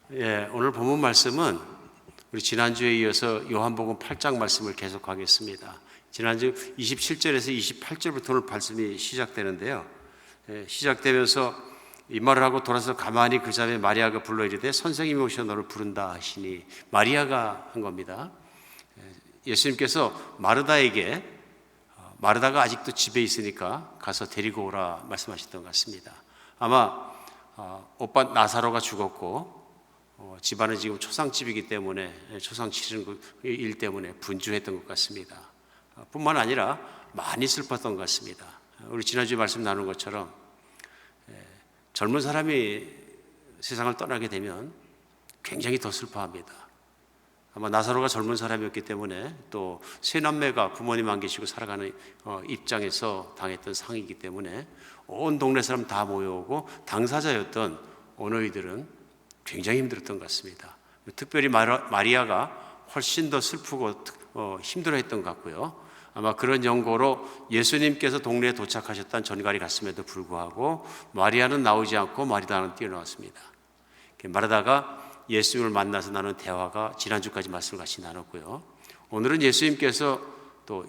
오늘 본문 말씀은 우리 지난주에 이어서 요한복음 8장 말씀을 계속하겠습니다. 지난주 27절에서 28절부터 오늘 말씀이 시작되는데요. 시작되면서 이 말을 하고 돌아서 가만히 그 자리에 마리아가 불러 이르되 선생님이 오셔 너를 부른다 하시니, 마리아가 한 겁니다. 예수님께서 마르다가 아직도 집에 있으니까 가서 데리고 오라 말씀하셨던 것 같습니다. 아마 오빠 나사로가 죽었고 집안은 지금 초상집이기 때문에 초상 치르는 일 때문에 분주했던 것 같습니다. 뿐만 아니라 많이 슬펐던 것 같습니다. 우리 지난주에 말씀 나눈 것처럼 젊은 사람이 세상을 떠나게 되면 굉장히 더 슬퍼합니다. 아마 나사로가 젊은 사람이었기 때문에 또 세 남매가 부모님 안 계시고 살아가는 입장에서 당했던 상이기 때문에 온 동네 사람 다 모여오고 당사자였던 어머니들은 굉장히 힘들었던 것 같습니다. 특별히 마리아가 훨씬 더 슬프고 힘들어했던 것 같고요. 아마 그런 연고로 예수님께서 동네에 도착하셨다는 전갈이 갔음에도 불구하고 마리아는 나오지 않고 마르다는 뛰어나왔습니다. 마르다가 예수님을 만나서 나눈 대화가 지난주까지 말씀을 같이 나눴고요. 오늘은 예수님께서 또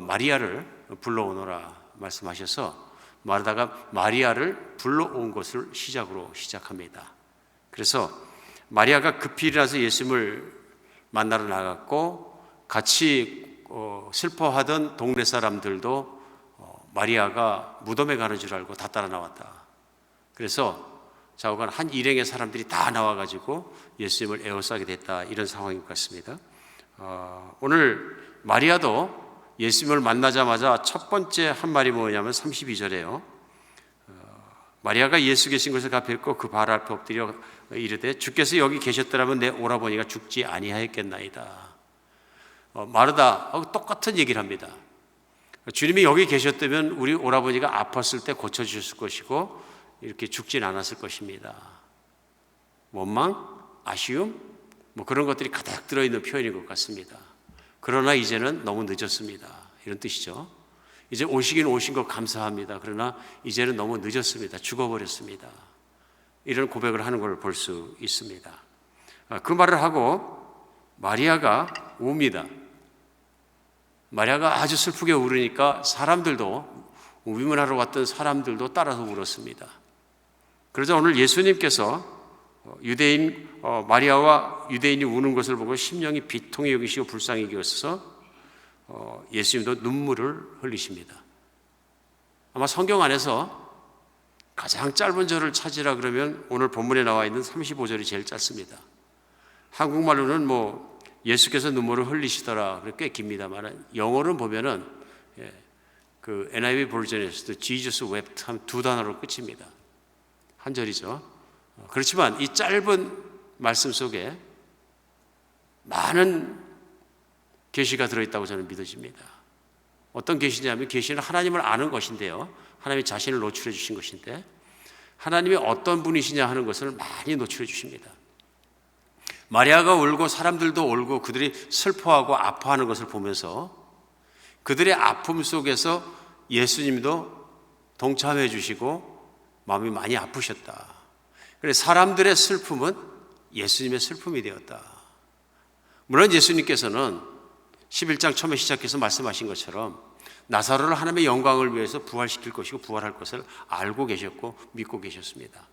마리아를 불러오너라 말씀하셔서 마르다가 마리아를 불러온 것을 시작합니다. 그래서 마리아가 급히 일어나서 예수님을 만나러 나갔고 같이 슬퍼하던 동네 사람들도 마리아가 무덤에 가는 줄 알고 다 따라 나왔다. 그래서 좌우간 한 일행의 사람들이 다 나와가지고 예수님을 에워싸게 됐다, 이런 상황인 것 같습니다. 오늘 마리아도 예수님을 만나자마자 첫 번째 한 말이 뭐냐면 32절에요. 마리아가 예수 계신 것을 갚았고 그 발 앞에 엎드려 이르되 주께서 여기 계셨더라면 내 오라버니가 죽지 아니하였겠나이다. 마르다하고 똑같은 얘기를 합니다. 주님이 여기 계셨다면 우리 오라버니가 아팠을 때 고쳐주셨을 것이고 이렇게 죽진 않았을 것입니다. 원망, 아쉬움, 그런 것들이 가득 들어있는 표현인 것 같습니다. 그러나 이제는 너무 늦었습니다, 이런 뜻이죠. 이제 오시긴 오신 것 감사합니다. 그러나 이제는 너무 늦었습니다. 죽어버렸습니다. 이런 고백을 하는 걸 볼 수 있습니다. 그 말을 하고 마리아가 웁니다. 마리아가 아주 슬프게 울으니까 사람들도, 위문하러 왔던 사람들도 따라서 울었습니다. 그러자 오늘 예수님께서 마리아와 유대인이 우는 것을 보고 심령이 비통히 여기시고 불쌍히 여기셔서 예수님도 눈물을 흘리십니다. 아마 성경 안에서 가장 짧은 절을 찾으라 그러면 오늘 본문에 나와 있는 35절이 제일 짧습니다. 한국말로는 예수께서 눈물을 흘리시더라, 꽤 깁니다만 영어로는 보면은 그 NIV 버전에서도 Jesus wept 한 두 단어로 끝입니다. 한 절이죠. 그렇지만 이 짧은 말씀 속에 많은 계시가 들어있다고 저는 믿어집니다. 어떤 계시냐면, 계시는 하나님을 아는 것인데요, 하나님이 자신을 노출해 주신 것인데, 하나님이 어떤 분이시냐 하는 것을 많이 노출해 주십니다. 마리아가 울고 사람들도 울고 그들이 슬퍼하고 아파하는 것을 보면서 그들의 아픔 속에서 예수님도 동참해 주시고 마음이 많이 아프셨다. 그래서 사람들의 슬픔은 예수님의 슬픔이 되었다. 물론 예수님께서는 11장 처음에 시작해서 말씀하신 것처럼 나사로를 하나님의 영광을 위해서 부활시킬 것이고 부활할 것을 알고 계셨고 믿고 계셨습니다.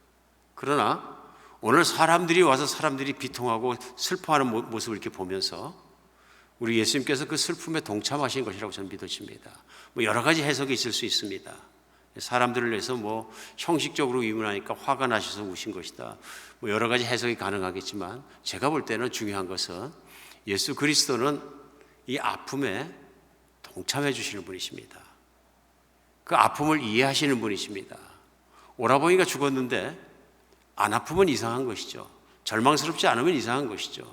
그러나 오늘 사람들이 와서 사람들이 비통하고 슬퍼하는 모습을 이렇게 보면서 우리 예수님께서 그 슬픔에 동참하신 것이라고 저는 믿어집니다. 여러 가지 해석이 있을 수 있습니다. 사람들을 위해서 형식적으로 위문하니까 화가 나셔서 우신 것이다, 여러 가지 해석이 가능하겠지만 제가 볼 때는 중요한 것은 예수 그리스도는 이 아픔에 동참해 주시는 분이십니다. 그 아픔을 이해하시는 분이십니다. 오라버니가 죽었는데 안 아프면 이상한 것이죠. 절망스럽지 않으면 이상한 것이죠.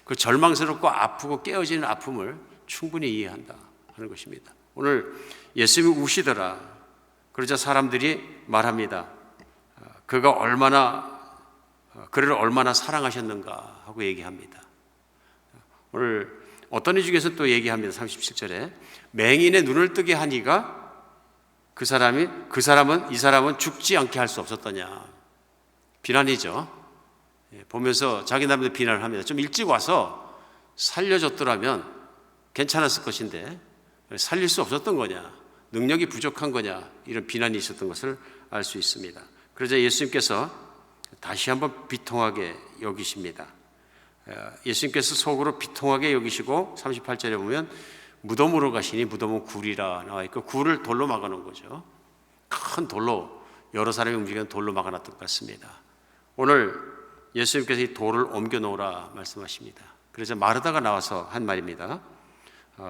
그 절망스럽고 아프고 깨어지는 아픔을 충분히 이해한다 하는 것입니다. 오늘 예수님이 우시더라. 그러자 사람들이 말합니다. 그를 얼마나 사랑하셨는가 하고 얘기합니다. 오늘 어떤 이 중에서 또 얘기합니다. 37절에 맹인의 눈을 뜨게 하니가 이 사람은 죽지 않게 할 수 없었더냐. 비난이죠. 보면서 자기 남편들 비난을 합니다. 좀 일찍 와서 살려줬더라면 괜찮았을 것인데 살릴 수 없었던 거냐, 능력이 부족한 거냐, 이런 비난이 있었던 것을 알 수 있습니다. 그러자 예수님께서 다시 한번 비통하게 여기십니다. 예수님께서 속으로 비통하게 여기시고 38절에 보면 무덤으로 가시니 무덤은 굴이라 나와 있고, 굴을 돌로 막아놓은 거죠. 큰 돌로, 여러 사람이 움직이는 돌로 막아놨던 것 같습니다. 오늘 예수님께서 이 돌을 옮겨 놓으라 말씀하십니다. 그래서 마르다가 나와서 한 말입니다.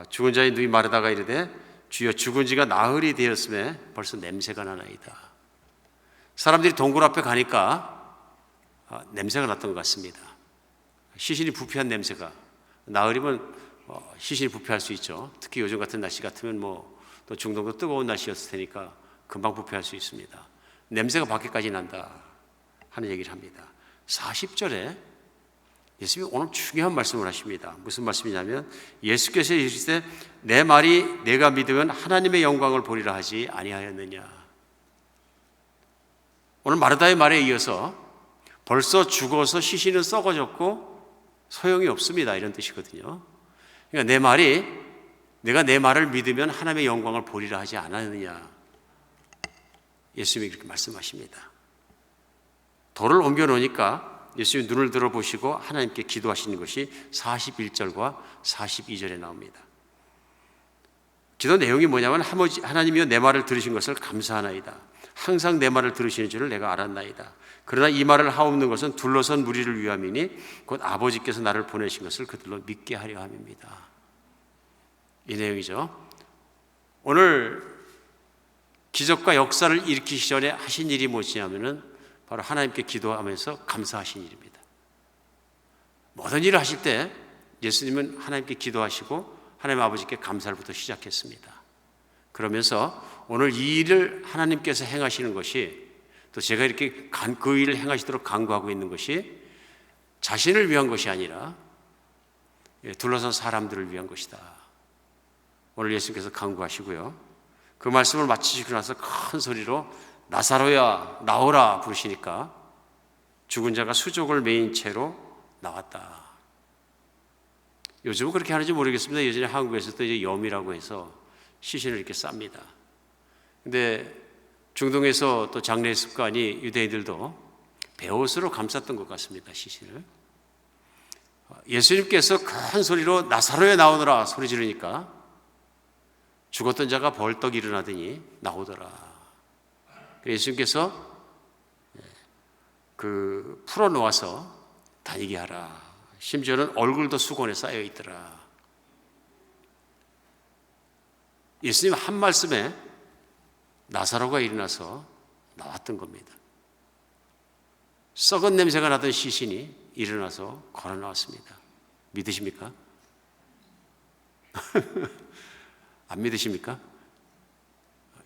죽은 자의 누이 마르다가 이르되 주여 죽은 지가 나흘이 되었음에 벌써 냄새가 나나이다. 사람들이 동굴 앞에 가니까 냄새가 났던 것 같습니다. 시신이 부패한 냄새가, 나흘이면 시신이 부패할 수 있죠. 특히 요즘 같은 날씨 같으면 또 중동도 뜨거운 날씨였을 테니까 금방 부패할 수 있습니다. 냄새가 밖에까지 난다 하는 얘기를 합니다. 40절에 예수님이 오늘 중요한 말씀을 하십니다. 무슨 말씀이냐면 예수께서 이르시되 내 말이 내가 믿으면 하나님의 영광을 보리라 하지 아니하였느냐. 오늘 마르다의 말에 이어서 벌써 죽어서 시신은 썩어졌고 소용이 없습니다, 이런 뜻이거든요. 그러니까 내가 내 말을 믿으면 하나님의 영광을 보리라 하지 않았느냐. 예수님이 그렇게 말씀하십니다. 돌을 옮겨 놓으니까 예수님이 눈을 들어보시고 하나님께 기도하시는 것이 41절과 42절에 나옵니다. 기도 내용이 뭐냐면 하나님이여 내 말을 들으신 것을 감사하나이다. 항상 내 말을 들으시는 줄을 내가 알았나이다. 그러나 이 말을 하옵는 것은 둘러선 무리를 위함이니 곧 아버지께서 나를 보내신 것을 그들로 믿게 하려 함입니다. 이 내용이죠. 오늘 기적과 역사를 일으키기 전에 하신 일이 무엇이냐면은 바로 하나님께 기도하면서 감사하신 일입니다. 모든 일을 하실 때 예수님은 하나님께 기도하시고 하나님 아버지께 감사를부터 시작했습니다. 그러면서 오늘 이 일을 하나님께서 행하시는 것이, 또 제가 이렇게 그 일을 행하시도록 간구하고 있는 것이 자신을 위한 것이 아니라 둘러선 사람들을 위한 것이다. 오늘 예수님께서 간구하시고요. 그 말씀을 마치시고 나서 큰 소리로 나사로야 나오라 부르시니까 죽은 자가 수족을 메인 채로 나왔다. 요즘은 그렇게 하는지 모르겠습니다. 예전에 한국에서도 이제 염이라고 해서 시신을 이렇게 쌉니다. 근데 중동에서 또 장례 습관이 유대인들도 베옷으로 감쌌던 것 같습니다, 시신을. 예수님께서 큰 소리로 나사로에 나오너라 소리 지르니까 죽었던 자가 벌떡 일어나더니 나오더라. 예수님께서 풀어놓아서 다니게 하라. 심지어는 얼굴도 수건에 쌓여 있더라. 예수님 한 말씀에 나사로가 일어나서 나왔던 겁니다. 썩은 냄새가 나던 시신이 일어나서 걸어 나왔습니다. 믿으십니까? 안 믿으십니까?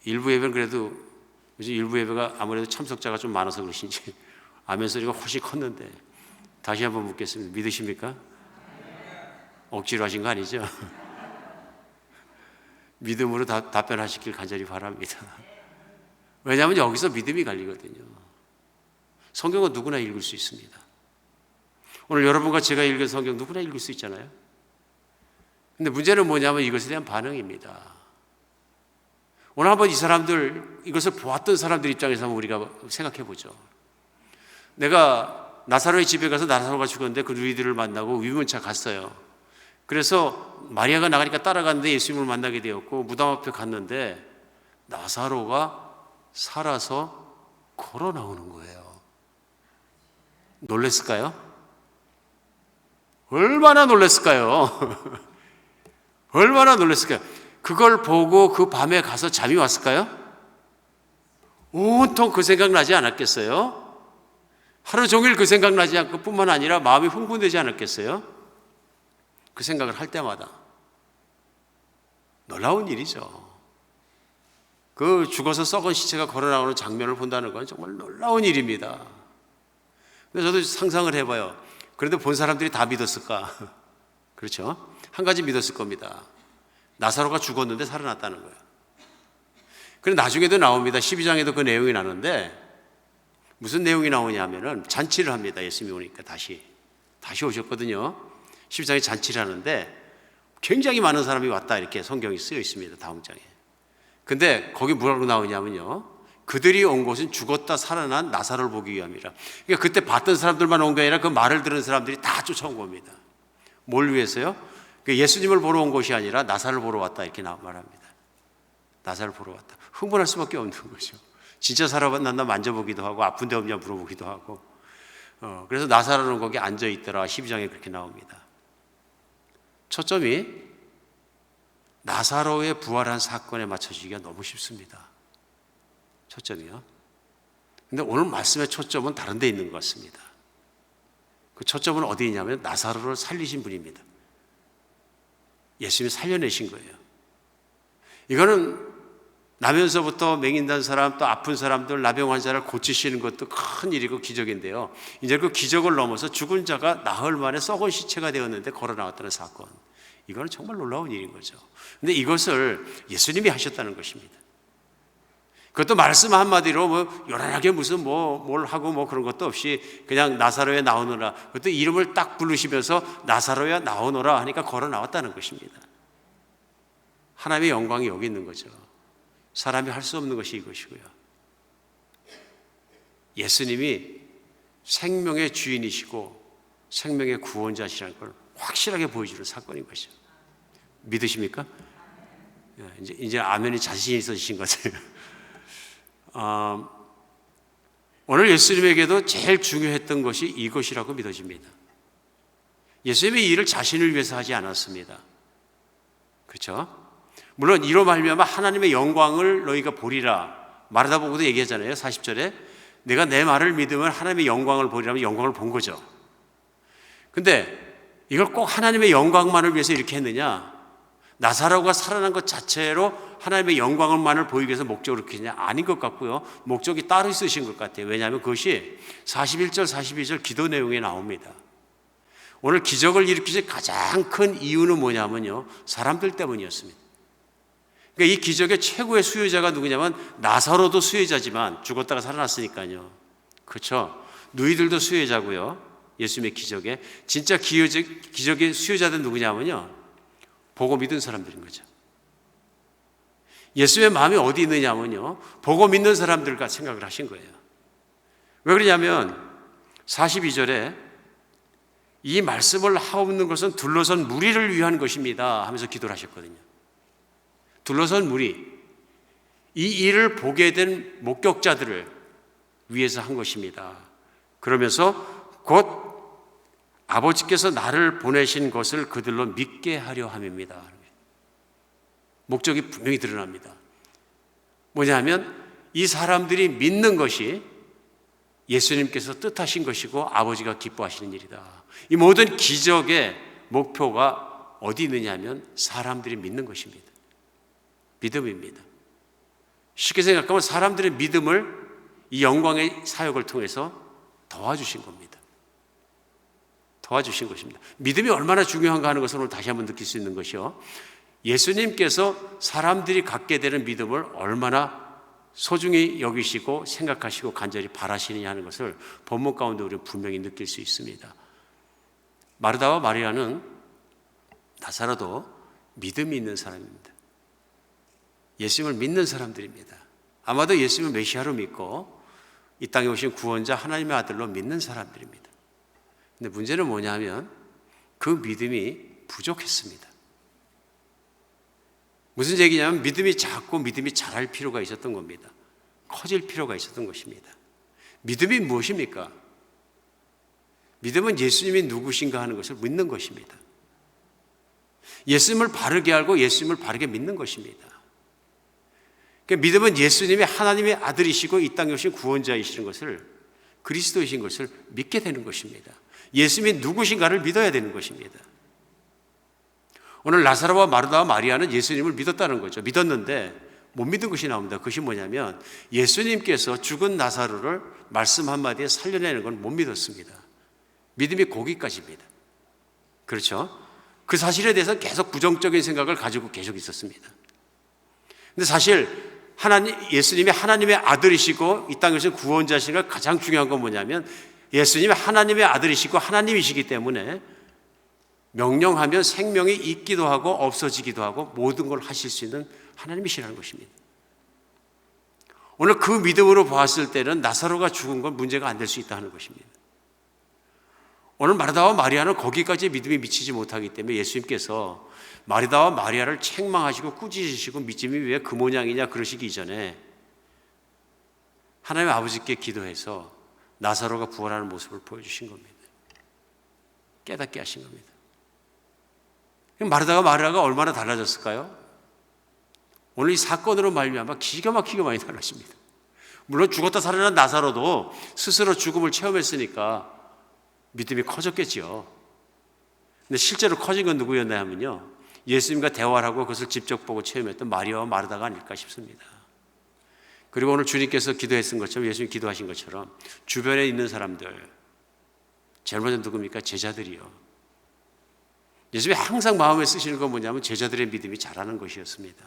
일부 예배는 그래도, 요즘 일부 예배가 아무래도 참석자가 좀 많아서 그러신지 아멘 소리가 훨씬 컸는데, 다시 한번 묻겠습니다. 믿으십니까? 억지로 하신 거 아니죠? 믿음으로 답변하시길 간절히 바랍니다. 왜냐하면 여기서 믿음이 갈리거든요. 성경은 누구나 읽을 수 있습니다. 오늘 여러분과 제가 읽은 성경 누구나 읽을 수 있잖아요. 근데 문제는 뭐냐면 이것에 대한 반응입니다. 오늘 한번 이 사람들, 이것을 보았던 사람들 입장에서 한번 우리가 생각해 보죠. 내가 나사로의 집에 가서 나사로가 죽었는데 그 누이들을 만나고 위문차 갔어요. 그래서 마리아가 나가니까 따라갔는데 예수님을 만나게 되었고, 무덤 앞에 갔는데 나사로가 살아서 걸어 나오는 거예요. 놀랬을까요? 얼마나 놀랬을까요? 얼마나 놀랬을까요? 그걸 보고 그 밤에 가서 잠이 왔을까요? 온통 그 생각 나지 않았겠어요? 하루 종일 그 생각 나지 않고 뿐만 아니라 마음이 흥분되지 않았겠어요? 그 생각을 할 때마다 놀라운 일이죠. 그 죽어서 썩은 시체가 걸어 나오는 장면을 본다는 건 정말 놀라운 일입니다. 근데 저도 상상을 해봐요. 그래도 본 사람들이 다 믿었을까? 그렇죠? 한 가지 믿었을 겁니다. 나사로가 죽었는데 살아났다는 거예요. 그런데 나중에도 나옵니다. 12장에도 그 내용이 나는데 무슨 내용이 나오냐면은 잔치를 합니다. 예수님이 오니까 다시 오셨거든요. 12장에 잔치를 하는데 굉장히 많은 사람이 왔다 이렇게 성경이 쓰여 있습니다. 다음 장에. 근데 거기 뭐라고 나오냐면요, 그들이 온 곳은 죽었다 살아난 나사로를 보기 위함이라. 그러니까 그때 봤던 사람들만 온 게 아니라 그 말을 들은 사람들이 다 쫓아온 겁니다. 뭘 위해서요? 예수님을 보러 온 것이 아니라 나사로를 보러 왔다 이렇게 말합니다. 나사로를 보러 왔다. 흥분할 수밖에 없는 거죠. 진짜 살아났나 만져보기도 하고 아픈 데 없냐 물어보기도 하고. 그래서 나사로는 거기 앉아 있더라. 12장에 그렇게 나옵니다. 초점이 나사로의 부활한 사건에 맞춰지기가 너무 쉽습니다. 초점이요. 근데 오늘 말씀의 초점은 다른 데 있는 것 같습니다. 그 초점은 어디 있냐면 나사로를 살리신 분입니다. 예수님이 살려내신 거예요. 이거는 나면서부터 맹인단 사람, 또 아픈 사람들, 나병 환자를 고치시는 것도 큰 일이고 기적인데요. 이제 그 기적을 넘어서 죽은 자가 나흘 만에 썩은 시체가 되었는데 걸어 나왔다는 사건. 이거는 정말 놀라운 일인 거죠. 근데 이것을 예수님이 하셨다는 것입니다. 그것도 말씀 한마디로 뭐 요란하게 무슨 뭘 하고 뭐 그런 것도 없이 그냥 나사로야 나오너라. 그것도 이름을 딱 부르시면서 나사로야 나오너라 하니까 걸어 나왔다는 것입니다. 하나님의 영광이 여기 있는 거죠. 사람이 할 수 없는 것이 이것이고요. 예수님이 생명의 주인이시고 생명의 구원자시라는 걸 확실하게 보여주는 사건인 것이죠. 믿으십니까? 이제 아멘이 자신 있으신 것 같아요. 오늘 예수님에게도 제일 중요했던 것이 이것이라고 믿어집니다. 예수님이 이 일을 자신을 위해서 하지 않았습니다. 그렇죠? 물론 이로 말미암아 하나님의 영광을 너희가 보리라 말하다 보고도 얘기하잖아요. 40절에 내가 내 말을 믿으면 하나님의 영광을 보리라면 영광을 본 거죠. 근데 이걸 꼭 하나님의 영광만을 위해서 이렇게 했느냐? 나사로가 살아난 것 자체로 하나님의 영광만을 보이기 위해서 목적으로 그렇게 했냐? 아닌 것 같고요. 목적이 따로 있으신 것 같아요. 왜냐하면 그것이 41절, 42절 기도 내용에 나옵니다. 오늘 기적을 일으키신 가장 큰 이유는 뭐냐면요, 사람들 때문이었습니다. 그러니까 이 기적의 최고의 수혜자가 누구냐면 나사로도 수혜자지만 죽었다가 살아났으니까요. 그렇죠? 누이들도 수혜자고요. 예수님의 기적에 진짜 기적의 수혜자들은 누구냐면요, 보고 믿은 사람들인 거죠. 예수의 마음이 어디 있느냐면요, 보고 믿는 사람들과 생각을 하신 거예요. 왜 그러냐면 42절에 이 말씀을 하옵는 것은 둘러선 무리를 위한 것입니다 하면서 기도를 하셨거든요. 둘러선 무리, 이 일을 보게 된 목격자들을 위해서 한 것입니다. 그러면서 곧 아버지께서 나를 보내신 것을 그들로 믿게 하려 함입니다. 목적이 분명히 드러납니다. 뭐냐면 이 사람들이 믿는 것이 예수님께서 뜻하신 것이고 아버지가 기뻐하시는 일이다. 이 모든 기적의 목표가 어디 있느냐 하면 사람들이 믿는 것입니다. 믿음입니다. 쉽게 생각하면 사람들의 믿음을 이 영광의 사역을 통해서 도와주신 겁니다. 도와주신 것입니다. 믿음이 얼마나 중요한가 하는 것을 오늘 다시 한번 느낄 수 있는 것이요, 예수님께서 사람들이 갖게 되는 믿음을 얼마나 소중히 여기시고 생각하시고 간절히 바라시느냐 하는 것을 본문 가운데 우리는 분명히 느낄 수 있습니다. 마르다와 마리아는 나사로도 믿음이 있는 사람입니다. 예수님을 믿는 사람들입니다. 아마도 예수님을 메시아로 믿고 이 땅에 오신 구원자 하나님의 아들로 믿는 사람들입니다. 근데 문제는 뭐냐면 그 믿음이 부족했습니다. 무슨 얘기냐면 믿음이 작고 믿음이 자랄 필요가 있었던 겁니다. 커질 필요가 있었던 것입니다. 믿음이 무엇입니까? 믿음은 예수님이 누구신가 하는 것을 믿는 것입니다. 예수님을 바르게 알고 예수님을 바르게 믿는 것입니다. 그러니까 믿음은 예수님이 하나님의 아들이시고 이 땅에 오신 구원자이시는 것을, 그리스도이신 것을 믿게 되는 것입니다. 예수님이 누구신가를 믿어야 되는 것입니다. 오늘 나사로와 마르다와 마리아는 예수님을 믿었다는 거죠. 믿었는데 못 믿은 것이 나옵니다. 그것이 뭐냐면 예수님께서 죽은 나사로를 말씀 한마디에 살려내는 건 못 믿었습니다. 믿음이 거기까지입니다. 그렇죠? 그 사실에 대해서 계속 부정적인 생각을 가지고 계속 있었습니다. 근데 사실 예수님이 하나님의 아들이시고 이 땅에서 구원자시니까 가장 중요한 건 뭐냐면 예수님이 하나님의 아들이시고 하나님이시기 때문에 명령하면 생명이 있기도 하고 없어지기도 하고 모든 걸 하실 수 있는 하나님이시라는 것입니다. 오늘 그 믿음으로 보았을 때는 나사로가 죽은 건 문제가 안 될 수 있다는 것입니다. 오늘 마르다와 마리아는 거기까지 믿음이 미치지 못하기 때문에 예수님께서 마르다와 마리아를 책망하시고 꾸짖으시고 믿음이 왜 그 모양이냐 그러시기 이전에 하나님 아버지께 기도해서 나사로가 부활하는 모습을 보여주신 겁니다. 깨닫게 하신 겁니다. 마르다와 마리아가 얼마나 달라졌을까요? 오늘 이 사건으로 말미암아 기가 막히게 많이 달라집니다. 물론 죽었다 살아난 나사로도 스스로 죽음을 체험했으니까 믿음이 커졌겠지요. 근데 실제로 커진 건 누구였나 하면요, 예수님과 대화를 하고 그것을 직접 보고 체험했던 마리아와 마르다가 아닐까 싶습니다. 그리고 오늘 주님께서 기도했던 것처럼, 예수님 기도하신 것처럼 주변에 있는 사람들, 제일 먼저 누굽니까? 제자들이요. 예수님이 항상 마음에 쓰시는 건 뭐냐면 제자들의 믿음이 자라는 것이었습니다.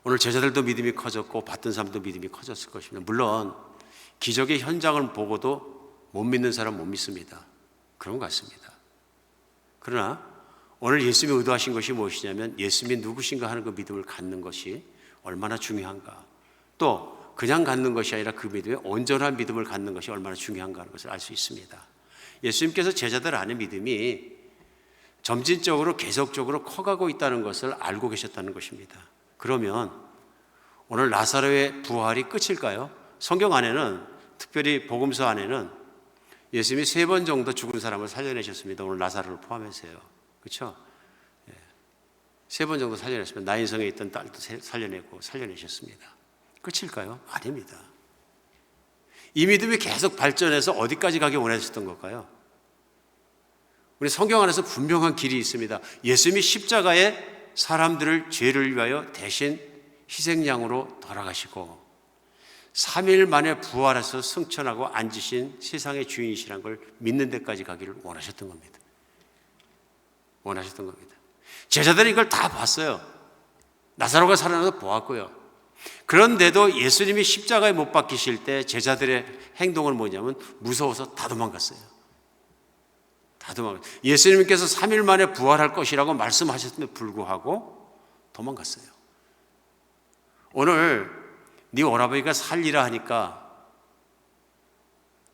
오늘 제자들도 믿음이 커졌고 받던 사람도 믿음이 커졌을 것입니다. 물론 기적의 현장을 보고도 못 믿는 사람 못 믿습니다. 그런 것 같습니다. 그러나 오늘 예수님이 의도하신 것이 무엇이냐면 예수님이 누구신가 하는 그 믿음을 갖는 것이 얼마나 중요한가, 또 그냥 갖는 것이 아니라 그 믿음에 온전한 믿음을 갖는 것이 얼마나 중요한가 하는 것을 알 수 있습니다. 예수님께서 제자들 안에 믿음이 점진적으로 계속적으로 커가고 있다는 것을 알고 계셨다는 것입니다. 그러면 오늘 나사로의 부활이 끝일까요? 성경 안에는, 특별히 복음서 안에는 예수님이 3번 정도 죽은 사람을 살려내셨습니다. 오늘 나사로를 포함해서요. 그렇죠? 3번 정도 살려냈습니다. 나인성에 있던 딸도 살려내셨습니다. 끝일까요? 아닙니다. 이 믿음이 계속 발전해서 어디까지 가기 원하셨던 걸까요? 우리 성경 안에서 분명한 길이 있습니다. 예수님이 십자가에 사람들을 죄를 위하여 대신 희생양으로 돌아가시고 3일 만에 부활해서 승천하고 앉으신 세상의 주인이시라는 걸 믿는 데까지 가기를 원하셨던 겁니다. 원하셨던 겁니다. 제자들이 이걸 다 봤어요. 나사로가 살아나서 보았고요. 그런데도 예수님이 십자가에 못 박히실 때 제자들의 행동은 뭐냐면 무서워서 다 도망갔어요. 다 도망갔어요. 예수님께서 3일 만에 부활할 것이라고 말씀하셨음에도 불구하고 도망갔어요. 오늘 네 오라버니가 살리라 하니까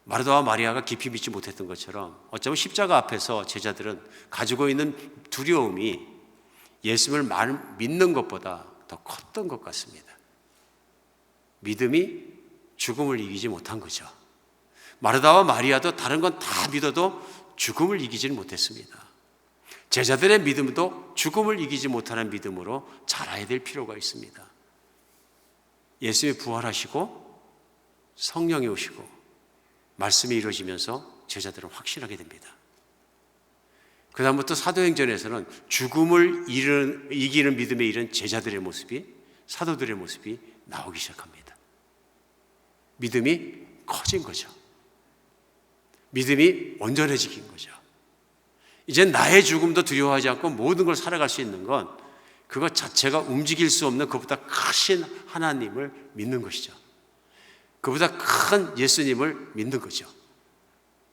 마르다와 마리아가 깊이 믿지 못했던 것처럼 어쩌면 십자가 앞에서 제자들은 가지고 있는 두려움이 예수님을 믿는 것보다 더 컸던 것 같습니다. 믿음이 죽음을 이기지 못한 거죠. 마르다와 마리아도 다른 건 다 믿어도 죽음을 이기지는 못했습니다. 제자들의 믿음도 죽음을 이기지 못하는 믿음으로 자라야 될 필요가 있습니다. 예수님이 부활하시고 성령이 오시고 말씀이 이루어지면서 제자들은 확신하게 됩니다. 그 다음부터 사도행전에서는 죽음을 이기는 믿음에 이른 제자들의 모습이, 사도들의 모습이 나오기 시작합니다. 믿음이 커진 거죠. 믿음이 온전해지긴 거죠. 이제 나의 죽음도 두려워하지 않고 모든 걸 살아갈 수 있는 건 그것 자체가 움직일 수 없는 그보다 크신 하나님을 믿는 것이죠. 그보다 큰 예수님을 믿는 거죠.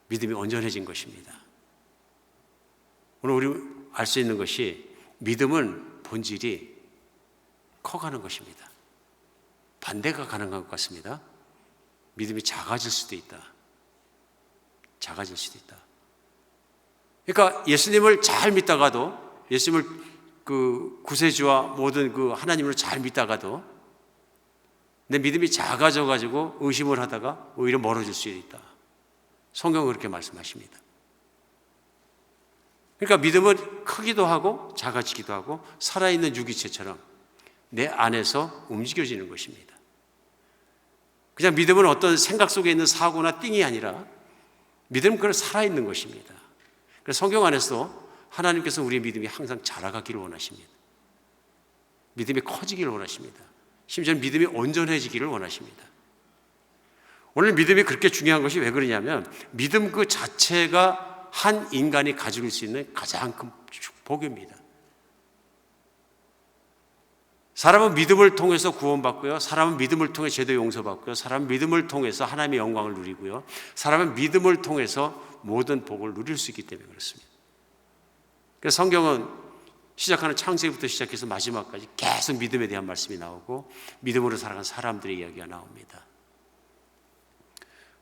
믿음이 온전해진 것입니다. 오늘 우리 알 수 있는 것이 믿음은 본질이 커가는 것입니다. 반대가 가능한 것 같습니다. 믿음이 작아질 수도 있다. 작아질 수도 있다. 그러니까 예수님을 잘 믿다가도, 예수님을 그 구세주와 모든 그 하나님을 잘 믿다가도 내 믿음이 작아져 가지고 의심을 하다가 오히려 멀어질 수 있다. 성경은 그렇게 말씀하십니다. 그러니까 믿음은 크기도 하고 작아지기도 하고 살아있는 유기체처럼 내 안에서 움직여지는 것입니다. 그냥 믿음은 어떤 생각 속에 있는 사고나 띵이 아니라 믿음은 그걸 살아있는 것입니다. 그래서 성경 안에서 하나님께서 우리의 믿음이 항상 자라가기를 원하십니다. 믿음이 커지기를 원하십니다. 심지어 믿음이 온전해지기를 원하십니다. 오늘 믿음이 그렇게 중요한 것이 왜 그러냐면 믿음 그 자체가 한 인간이 가지고 있을 수 있는 가장 큰 복입니다. 사람은 믿음을 통해서 구원받고요. 사람은 믿음을 통해 죄도 용서받고요. 사람은 믿음을 통해서 하나님의 영광을 누리고요. 사람은 믿음을 통해서 모든 복을 누릴 수 있기 때문에 그렇습니다. 그래서 성경은 시작하는 창세기부터 시작해서 마지막까지 계속 믿음에 대한 말씀이 나오고 믿음으로 살아간 사람들의 이야기가 나옵니다.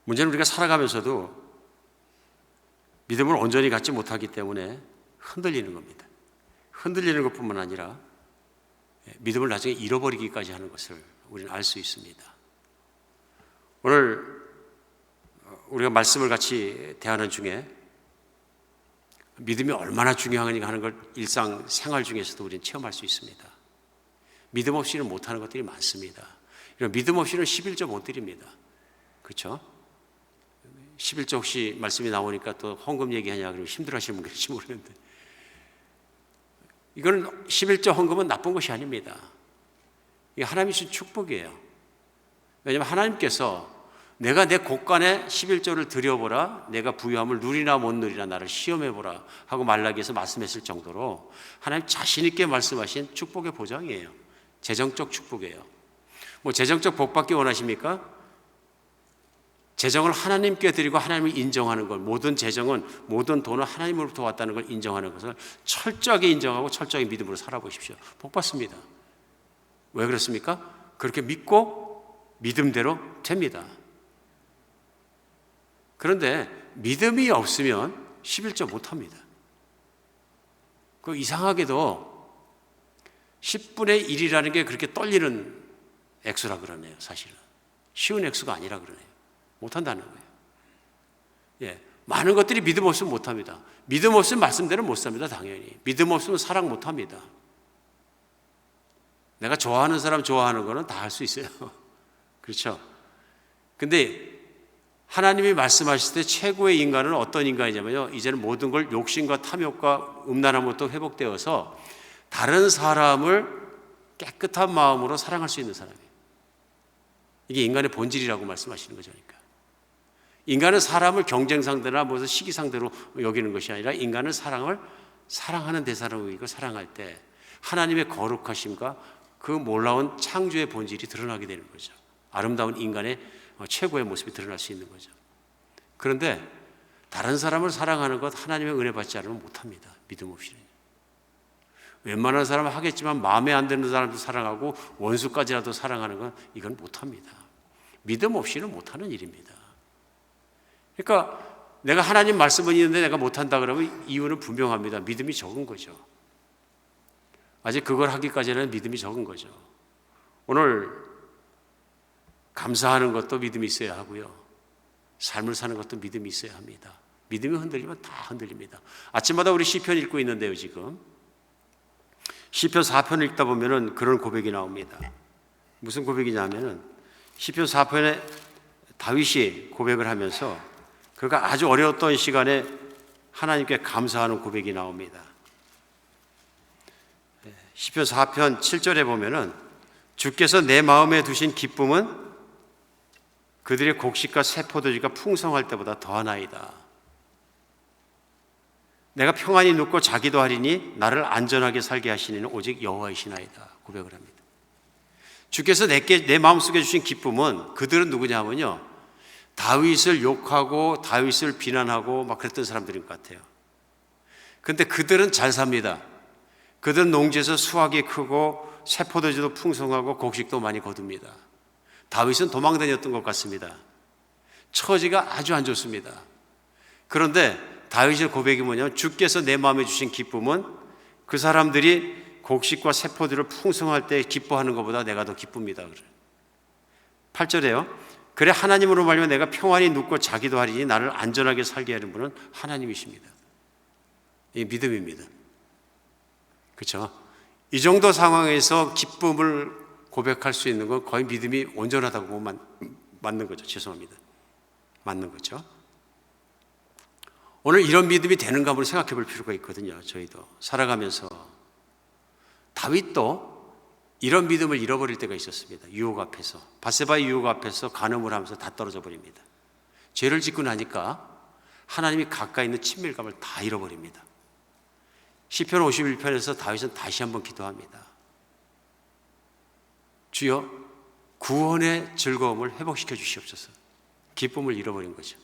문제는 우리가 살아가면서도 믿음을 온전히 갖지 못하기 때문에 흔들리는 겁니다. 흔들리는 것뿐만 아니라 믿음을 나중에 잃어버리기까지 하는 것을 우리는 알 수 있습니다. 오늘 우리가 말씀을 같이 대하는 중에 믿음이 얼마나 중요한가 하는 걸 일상 생활 중에서도 우리는 체험할 수 있습니다. 믿음 없이는 못하는 것들이 많습니다. 믿음 없이는 11조 못 드립니다. 그렇죠? 11조 혹시 말씀이 나오니까 또 헌금 얘기하냐 그러면 힘들어하시는 분 계실지 모르는데, 이거는 11조 헌금은 나쁜 것이 아닙니다. 이게 하나님이 주신 축복이에요. 왜냐하면 하나님께서 내가 내 곳간에 11조를 드려보라, 내가 부유함을 누리나 못 누리나 나를 시험해보라 하고 말라기에서 말씀했을 정도로 하나님 자신 있게 말씀하신 축복의 보장이에요. 재정적 축복이에요. 뭐 재정적 복받기 원하십니까? 재정을 하나님께 드리고 하나님을 인정하는 것, 모든 재정은, 모든 돈은 하나님으로부터 왔다는 걸 인정하는 것을 철저하게 인정하고 철저하게 믿음으로 살아보십시오. 복 받습니다. 왜 그렇습니까? 그렇게 믿고 믿음대로 됩니다. 그런데 믿음이 없으면 11조 못합니다. 그 이상하게도 10분의 1이라는 게 그렇게 떨리는 액수라 그러네요. 사실은 쉬운 액수가 아니라 그러네요. 못한다는 거예요. 예, 많은 것들이 믿음 없으면 못합니다. 믿음 없으면 말씀대로 못 삽니다. 당연히 믿음 없으면 사랑 못합니다. 내가 좋아하는 사람 좋아하는 거는 다 할 수 있어요. 그렇죠? 근데 하나님이 말씀하실 때 최고의 인간은 어떤 인간이냐면요, 이제는 모든 걸 욕심과 탐욕과 음란함으로부터 회복되어서 다른 사람을 깨끗한 마음으로 사랑할 수 있는 사람이에요. 이게 인간의 본질이라고 말씀하시는 거죠. 그러니까 인간은 사람을 경쟁 상대나 무슨 시기 상대로 여기는 것이 아니라 인간은 사랑하는 대상으로 여기고, 사랑할 때 하나님의 거룩하심과 그 놀라운 창조의 본질이 드러나게 되는 거죠. 아름다운 인간의 최고의 모습이 드러날 수 있는 거죠. 그런데 다른 사람을 사랑하는 것, 하나님의 은혜 받지 않으면 못합니다. 믿음 없이는. 웬만한 사람은 하겠지만 마음에 안 드는 사람도 사랑하고 원수까지라도 사랑하는 건 이건 못합니다. 믿음 없이는 못하는 일입니다. 그러니까 내가 하나님 말씀은 있는데 내가 못한다 그러면 이유는 분명합니다. 믿음이 적은 거죠. 아직 그걸 하기까지는 믿음이 적은 거죠. 오늘 감사하는 것도 믿음이 있어야 하고요, 삶을 사는 것도 믿음이 있어야 합니다. 믿음이 흔들리면 다 흔들립니다. 아침마다 우리 시편 읽고 있는데요, 지금 시편 4편 읽다 보면은 그런 고백이 나옵니다. 무슨 고백이냐면은 시편 4편에 다윗이 고백을 하면서 그가 아주 어려웠던 시간에 하나님께 감사하는 고백이 나옵니다. 시편 4편 7절에 보면은 주께서 내 마음에 두신 기쁨은 그들의 곡식과 새 포도주가 풍성할 때보다 더하나이다. 내가 평안히 눕고 자기도 하리니 나를 안전하게 살게 하시는 오직 여호와이시나이다. 고백을 합니다. 주께서 내 마음속에 주신 기쁨은, 그들은 누구냐면요, 다윗을 욕하고 다윗을 비난하고 막 그랬던 사람들인 것 같아요. 그런데 그들은 잘 삽니다. 그들은 농지에서 수확이 크고 새 포도주도 풍성하고 곡식도 많이 거둡니다. 다윗은 도망 다녔던 것 같습니다. 처지가 아주 안 좋습니다. 그런데 다윗의 고백이 뭐냐면 주께서 내 마음에 주신 기쁨은 그 사람들이 곡식과 새 포도를 풍성할 때 기뻐하는 것보다 내가 더 기쁩니다. 8절에요. 그래 하나님으로 말미암아 내가 평안히 눕고 자기도 하리니 나를 안전하게 살게 하는 분은 하나님이십니다. 이 믿음입니다. 그렇죠? 이 정도 상황에서 기쁨을 고백할 수 있는 건 거의 믿음이 온전하다고 보면 맞는 거죠. 죄송합니다. 맞는 거죠. 오늘 이런 믿음이 되는가 한번 생각해 볼 필요가 있거든요. 저희도 살아가면서 다윗도 이런 믿음을 잃어버릴 때가 있었습니다. 유혹 앞에서, 밧세바의 유혹 앞에서 간음을 하면서 다 떨어져 버립니다. 죄를 짓고 나니까 하나님이 가까이 있는 친밀감을 다 잃어버립니다. 시편 51편에서 다윗은 다시 한번 기도합니다. 주여 구원의 즐거움을 회복시켜 주시옵소서. 기쁨을 잃어버린 거죠.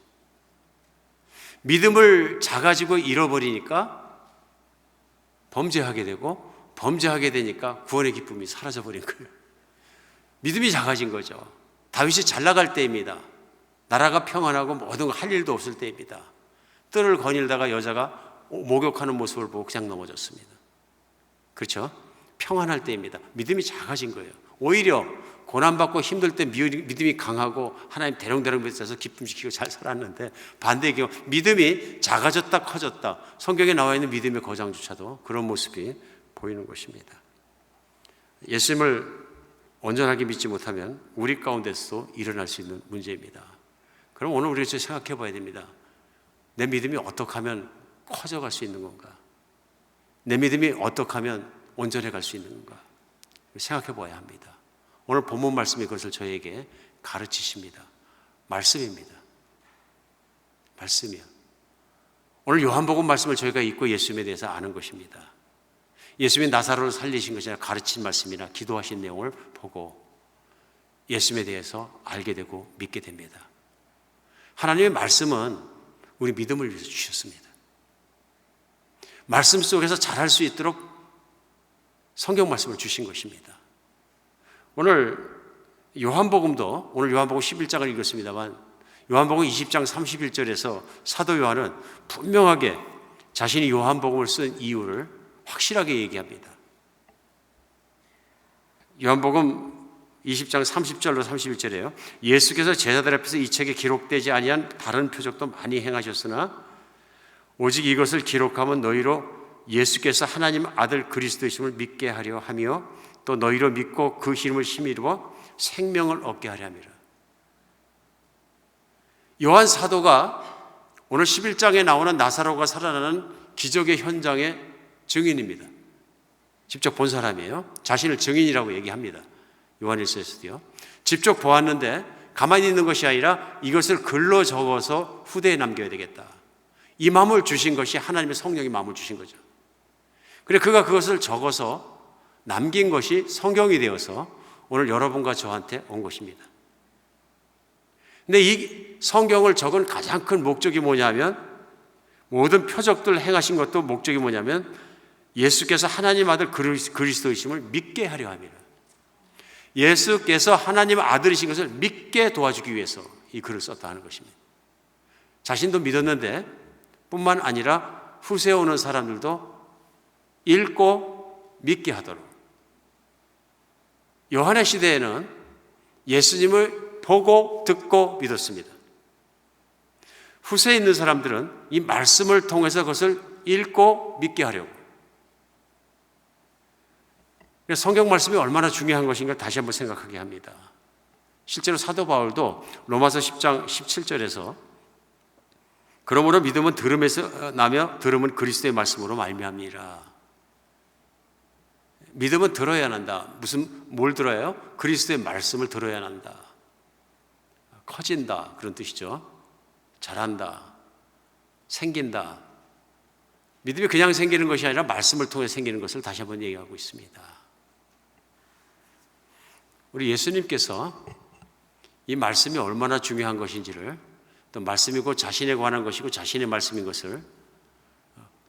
믿음을 작아지고 잃어버리니까 범죄하게 되고, 범죄하게 되니까 구원의 기쁨이 사라져버린 거예요. 믿음이 작아진 거죠. 다윗이 잘 나갈 때입니다. 나라가 평안하고 모든 할 일도 없을 때입니다. 뜰을 거닐다가 여자가 목욕하는 모습을 보고 그냥 넘어졌습니다. 그렇죠? 평안할 때입니다. 믿음이 작아진 거예요. 오히려 고난받고 힘들 때 믿음이 강하고 하나님 대롱대롱 뱉어서 기쁨시키고 잘 살았는데, 반대의 경우 믿음이 작아졌다 커졌다, 성경에 나와 있는 믿음의 거장조차도 그런 모습이 보이는 것입니다. 예수님을 온전하게 믿지 못하면 우리 가운데서도 일어날 수 있는 문제입니다. 그럼 오늘 우리가 생각해 봐야 됩니다. 내 믿음이 어떻게 하면 커져갈 수 있는 건가? 내 믿음이 어떻게 하면 온전해 갈 수 있는 건가? 생각해 봐야 합니다. 오늘 본문 말씀이 그것을 저에게 가르치십니다. 말씀입니다. 말씀이요. 오늘 요한복음 말씀을 저희가 읽고 예수님에 대해서 아는 것입니다. 예수님이 나사로를 살리신 것이 아니라 가르친 말씀이나 기도하신 내용을 보고 예수님에 대해서 알게 되고 믿게 됩니다. 하나님의 말씀은 우리 믿음을 위해서 주셨습니다. 말씀 속에서 잘할 수 있도록 성경 말씀을 주신 것입니다. 오늘 요한복음도, 오늘 요한복음 11장을 읽었습니다만, 요한복음 20장 31절에서 사도 요한은 분명하게 자신이 요한복음을 쓴 이유를 확실하게 얘기합니다. 요한복음 20장 30절로 31절이에요. 예수께서 제자들 앞에서 이 책에 기록되지 아니한 다른 표적도 많이 행하셨으나 오직 이것을 기록하면 너희로 예수께서 하나님 아들 그리스도이심을 믿게 하려 하며 또 너희로 믿고 그 이름을 힘입어 이루어 생명을 얻게 하려 함이라. 요한 사도가 오늘 11장에 나오는 나사로가 살아나는 기적의 현장의 증인입니다. 직접 본 사람이에요. 자신을 증인이라고 얘기합니다. 요한일서에서도요. 직접 보았는데 가만히 있는 것이 아니라 이것을 글로 적어서 후대에 남겨야 되겠다. 이 마음을 주신 것이 하나님의 성령이 마음을 주신 거죠. 그래 그가 그것을 적어서 남긴 것이 성경이 되어서 오늘 여러분과 저한테 온 것입니다. 근데 이 성경을 적은 가장 큰 목적이 뭐냐면, 모든 표적들 행하신 것도 목적이 뭐냐면 예수께서 하나님 아들 그리스도이심을 믿게 하려 함이라. 예수께서 하나님 아들이신 것을 믿게 도와주기 위해서 이 글을 썼다 하는 것입니다. 자신도 믿었는데 뿐만 아니라 후세에 오는 사람들도 읽고 믿게 하도록. 요한의 시대에는 예수님을 보고 듣고 믿었습니다. 후세에 있는 사람들은 이 말씀을 통해서 그것을 읽고 믿게 하려고. 성경 말씀이 얼마나 중요한 것인가 다시 한번 생각하게 합니다. 실제로 사도 바울도 로마서 10장 17절에서 그러므로 믿음은 들음에서 나며 들음은 그리스도의 말씀으로 말미암니라. 믿음은 들어야 한다. 뭘 들어야 해요? 그리스도의 말씀을 들어야 한다. 커진다 그런 뜻이죠. 자란다, 생긴다. 믿음이 그냥 생기는 것이 아니라 말씀을 통해 생기는 것을 다시 한번 얘기하고 있습니다. 우리 예수님께서 이 말씀이 얼마나 중요한 것인지를, 또 말씀이고 자신에 관한 것이고 자신의 말씀인 것을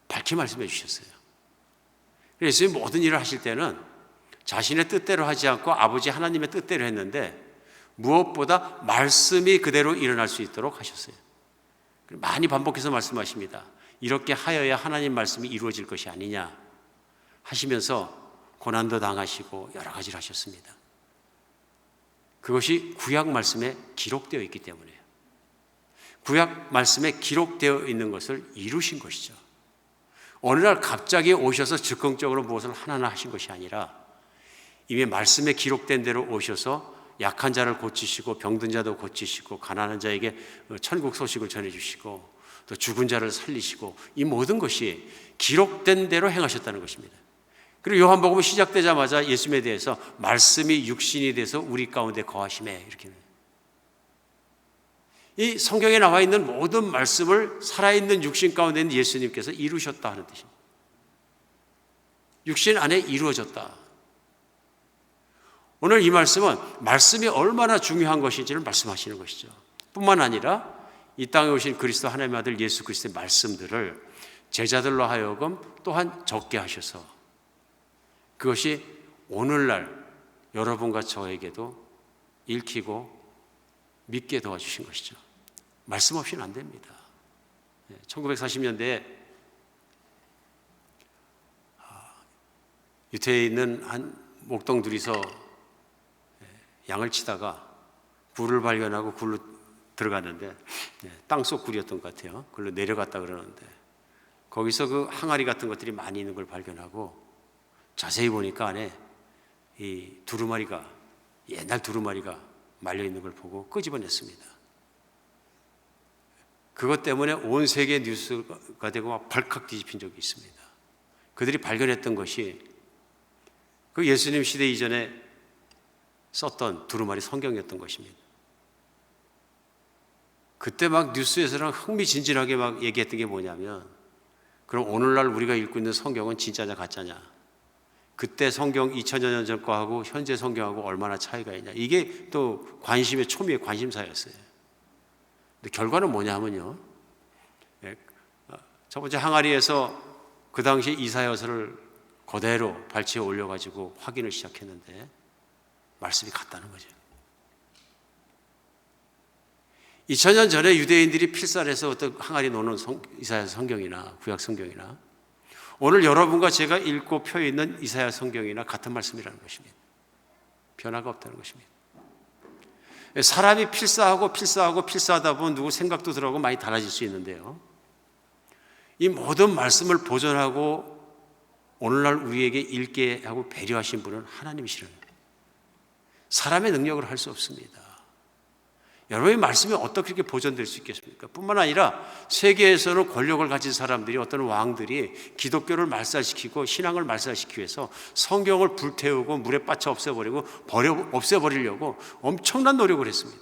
밝히 말씀해 주셨어요. 예수님이 모든 일을 하실 때는 자신의 뜻대로 하지 않고 아버지 하나님의 뜻대로 했는데 무엇보다 말씀이 그대로 일어날 수 있도록 하셨어요. 많이 반복해서 말씀하십니다. 이렇게 하여야 하나님 말씀이 이루어질 것이 아니냐 하시면서 고난도 당하시고 여러 가지를 하셨습니다. 그것이 구약 말씀에 기록되어 있기 때문에요. 구약 말씀에 기록되어 있는 것을 이루신 것이죠. 어느 날 갑자기 오셔서 즉흥적으로 무엇을 하나하나 하신 것이 아니라 이미 말씀에 기록된 대로 오셔서 약한 자를 고치시고 병든 자도 고치시고 가난한 자에게 천국 소식을 전해주시고 또 죽은 자를 살리시고 이 모든 것이 기록된 대로 행하셨다는 것입니다. 그리고 요한복음 시작되자마자 예수님에 대해서 말씀이 육신이 돼서 우리 가운데 거하심에 이렇게, 이 성경에 나와 있는 모든 말씀을 살아있는 육신 가운데 있는 예수님께서 이루셨다 하는 뜻입니다. 육신 안에 이루어졌다. 오늘 이 말씀은 말씀이 얼마나 중요한 것인지를 말씀하시는 것이죠. 뿐만 아니라 이 땅에 오신 그리스도 하나님의 아들 예수 그리스도의 말씀들을 제자들로 하여금 또한 적게 하셔서 그것이 오늘날 여러분과 저에게도 읽히고 믿게 도와주신 것이죠. 말씀 없이는 안 됩니다. 1940년대에 유태에 있는 한 목동 둘이서 양을 치다가 굴을 발견하고 굴로 들어갔는데 땅속 굴이었던 것 같아요. 굴로 내려갔다 그러는데 거기서 그 항아리 같은 것들이 많이 있는 걸 발견하고 자세히 보니까 안에 이 두루마리가, 옛날 두루마리가 말려 있는 걸 보고 끄집어냈습니다. 그것 때문에 온 세계 뉴스가 되고 막 발칵 뒤집힌 적이 있습니다. 그들이 발견했던 것이 그 예수님 시대 이전에 썼던 두루마리 성경이었던 것입니다. 그때 막 뉴스에서랑 흥미진진하게 막 얘기했던 게 뭐냐면, 그럼 오늘날 우리가 읽고 있는 성경은 진짜냐 가짜냐, 그때 성경 2000년 전 거하고 현재 성경하고 얼마나 차이가 있냐, 이게 또 관심의 초미의 관심사였어요. 근데 결과는 뭐냐면요, 첫 번째 항아리에서 그 당시 이사야서를 그대로 발치에 올려가지고 확인을 시작했는데 말씀이 같다는 거죠. 2000년 전에 유대인들이 필사해서 어떤 항아리 놓는 이사야 성경이나 구약 성경이나 오늘 여러분과 제가 읽고 펴 있는 이사야 성경이나 같은 말씀이라는 것입니다. 변화가 없다는 것입니다. 사람이 필사하다 보면 누구 생각도 들어가고 많이 달라질 수 있는데요, 이 모든 말씀을 보존하고 오늘날 우리에게 읽게 하고 배려하신 분은 하나님이시라는 거예요. 사람의 능력으로 할 수 없습니다. 여러분의 말씀이 어떻게 이렇게 보존될 수 있겠습니까? 뿐만 아니라 세계에서는 권력을 가진 사람들이, 어떤 왕들이 기독교를 말살시키고 신앙을 말살시키기 위해서 성경을 불태우고 물에 빠쳐 없애버리려고 엄청난 노력을 했습니다.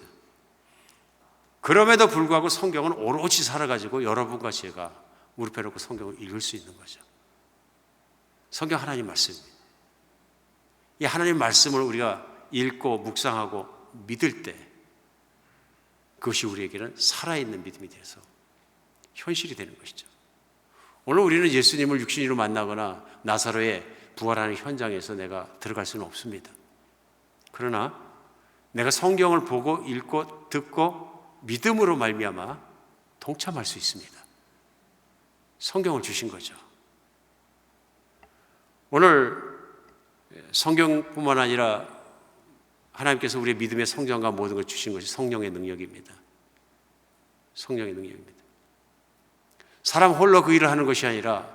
그럼에도 불구하고 성경은 오롯이 살아가지고 여러분과 제가 무릎에 놓고 성경을 읽을 수 있는 거죠. 성경 하나님 말씀입니다. 이 하나님 말씀을 우리가 읽고 묵상하고 믿을 때 그것이 우리에게는 살아있는 믿음이 돼서 현실이 되는 것이죠. 오늘 우리는 예수님을 육신으로 만나거나 나사로의 부활하는 현장에서 내가 들어갈 수는 없습니다. 그러나 내가 성경을 보고 읽고 듣고 믿음으로 말미암아 동참할 수 있습니다. 성경을 주신 거죠. 오늘 성경뿐만 아니라 하나님께서 우리의 믿음의 성장과 모든 걸 주신 것이 성령의 능력입니다. 성령의 능력입니다. 사람 홀로 그 일을 하는 것이 아니라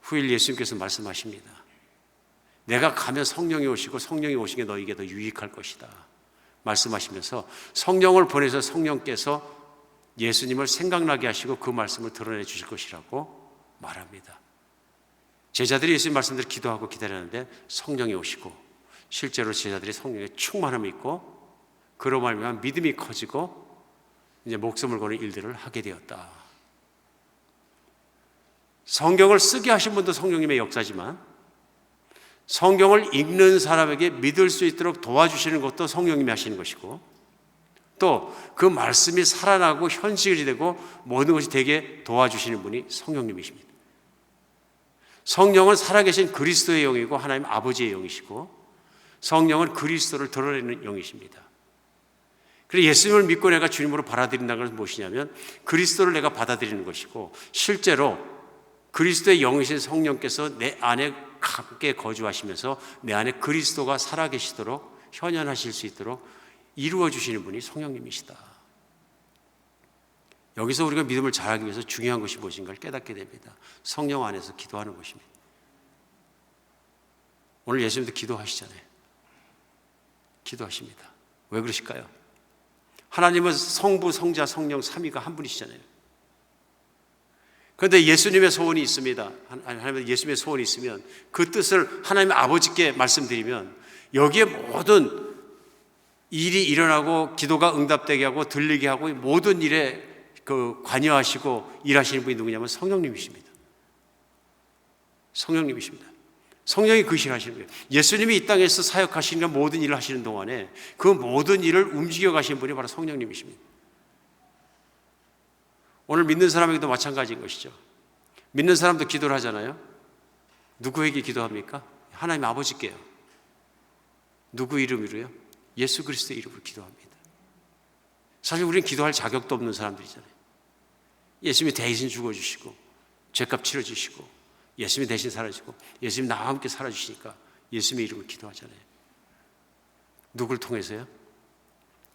후일 예수님께서 말씀하십니다. 내가 가면 성령이 오시고 성령이 오신 게 너에게 더 유익할 것이다 말씀하시면서 성령을 보내서 성령께서 예수님을 생각나게 하시고 그 말씀을 드러내 주실 것이라고 말합니다. 제자들이 예수님 말씀대로 기도하고 기다렸는데 성령이 오시고 실제로 제자들이 성령의 충만함이 있고 그로 말미암아 믿음이 커지고 이제 목숨을 거는 일들을 하게 되었다. 성경을 쓰게 하신 분도 성령님의 역사지만 성경을 읽는 사람에게 믿을 수 있도록 도와주시는 것도 성령님이 하시는 것이고 또 그 말씀이 살아나고 현실이 되고 모든 것이 되게 도와주시는 분이 성령님이십니다. 성령은 살아계신 그리스도의 영이고 하나님 아버지의 영이시고 성령은 그리스도를 드러내는 영이십니다. 그래서 예수님을 믿고 내가 주님으로 받아들인다는 것은 무엇이냐면 그리스도를 내가 받아들이는 것이고 실제로 그리스도의 영이신 성령께서 내 안에 함께 거주하시면서 내 안에 그리스도가 살아계시도록 현현하실 수 있도록 이루어 주시는 분이 성령님이시다. 여기서 우리가 믿음을 잘하기 위해서 중요한 것이 무엇인가를 깨닫게 됩니다. 성령 안에서 기도하는 것입니다. 오늘 예수님도 기도하시잖아요. 기도하십니다. 왜 그러실까요? 하나님은 성부, 성자, 성령 삼위가 한 분이시잖아요. 그런데 예수님의 소원이 있습니다. 하나님의 예수님의 소원이 있으면 그 뜻을 하나님 아버지께 말씀드리면 여기에 모든 일이 일어나고 기도가 응답되게 하고 들리게 하고 모든 일에 관여하시고 일하시는 분이 누구냐면 성령님이십니다. 성령님이십니다. 성령이 그 일을 하시는 거예요. 예수님이 이 땅에서 사역하시는 모든 일을 하시는 동안에 그 모든 일을 움직여 가시는 분이 바로 성령님이십니다. 오늘 믿는 사람에게도 마찬가지인 것이죠. 믿는 사람도 기도를 하잖아요. 누구에게 기도합니까? 하나님 아버지께요. 누구 이름으로요? 예수 그리스도의 이름으로 기도합니다. 사실 우리는 기도할 자격도 없는 사람들이잖아요. 예수님이 대신 죽어주시고 죄값 치러주시고 예수님이 대신 살아주시고 예수님이 나와 함께 살아주시니까 예수님의 이름을 기도하잖아요. 누굴 통해서요?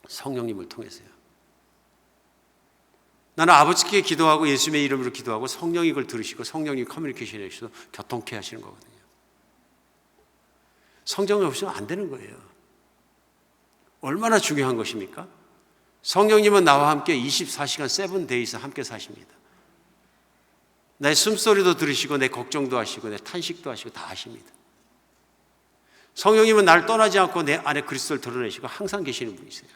성령님을 통해서요. 나는 아버지께 기도하고 예수님의 이름으로 기도하고 성령이 그걸 들으시고 성령이 커뮤니케이션에 해주셔서 교통케 하시는 거거든요. 성령이 없으면 안 되는 거예요. 얼마나 중요한 것입니까? 성령님은 나와 함께 24시간 7days 함께 사십니다. 내 숨소리도 들으시고 내 걱정도 하시고 내 탄식도 하시고 다 하십니다. 성령님은 나를 떠나지 않고 내 안에 그리스도를 드러내시고 항상 계시는 분이세요.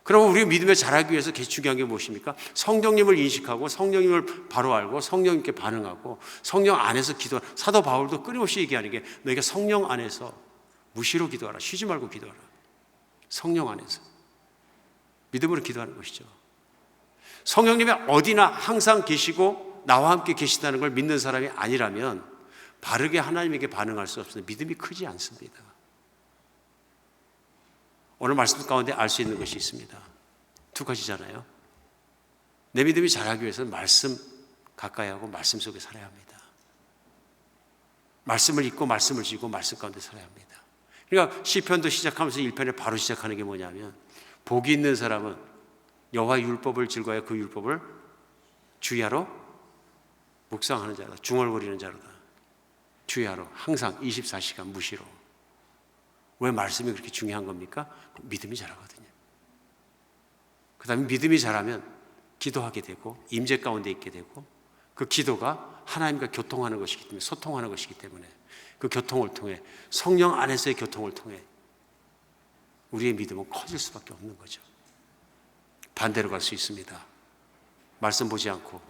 그럼 우리 믿음에 자라기 위해서 중요한 게 무엇입니까? 성령님을 인식하고 성령님을 바로 알고 성령님께 반응하고 성령 안에서 기도하라. 사도 바울도 끊임없이 얘기하는 게 너희가 성령 안에서 무시로 기도하라. 쉬지 말고 기도하라. 성령 안에서 믿음으로 기도하는 것이죠. 성령님이 어디나 항상 계시고 나와 함께 계시다는 걸 믿는 사람이 아니라면 바르게 하나님에게 반응할 수 없습니다. 믿음이 크지 않습니다. 오늘 말씀 가운데 알 수 있는 것이 있습니다. 두 가지잖아요. 내 믿음이 자라기 위해서는 말씀 가까이 하고 말씀 속에 살아야 합니다. 말씀을 읽고 말씀을 지고 말씀 가운데 살아야 합니다. 그러니까 시편도 시작하면서 1편에 바로 시작하는 게 뭐냐면 복이 있는 사람은 여호와의 율법을 즐거워하여 그 율법을 주야로 묵상하는 자다. 중얼거리는 자로다. 주야로 항상 24시간 무시로. 왜 말씀이 그렇게 중요한 겁니까? 믿음이 자라거든요. 그 다음에 믿음이 자라면 기도하게 되고 임재 가운데 있게 되고 그 기도가 하나님과 교통하는 것이기 때문에 소통하는 것이기 때문에 그 교통을 통해 성령 안에서의 교통을 통해 우리의 믿음은 커질 수밖에 없는 거죠. 반대로 갈 수 있습니다. 말씀 보지 않고